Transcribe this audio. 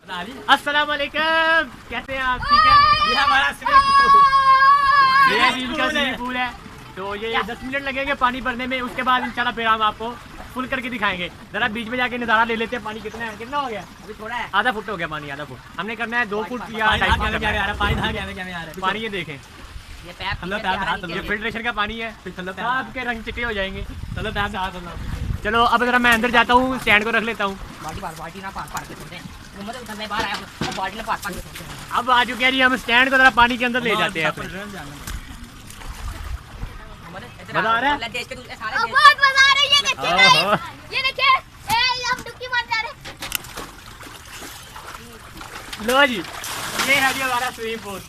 अस्सलाम वालेकुम, कैसे हैं आप? ठीक है, ये हमारा स्विमिंग पूल है। तो ये 10 मिनट लगेंगे पानी भरने में, उसके बाद इंशाल्लाह फिर हम आपको फुल करके दिखाएंगे। जरा बीच में जाके नज़ारा ले लेते हैं। पानी कितना है, कितना हो गया? अभी थोड़ा है, आधा फुट हो गया पानी, आधा फुट। हमने करना है 2 फुट या 2.5 फुट। पानी ये देखें, ये फिल्ट्रेशन का पानी है, आपके रंग चिट्टे हो जाएंगे। चलो अब जरा मैं अंदर जाता हूँ, स्टैंड को रख लेता हूँ। अब आ चुके हैं जी हम स्टैंड को, जरा पानी के अंदर ले जाते हैं। मजा आ रहा है? बहुत मजा आ रहा है। ये देखिए, हम डुबकी मार जा रहे हैं। लो जी, ये है जी हमारा स्विमिंग पूल।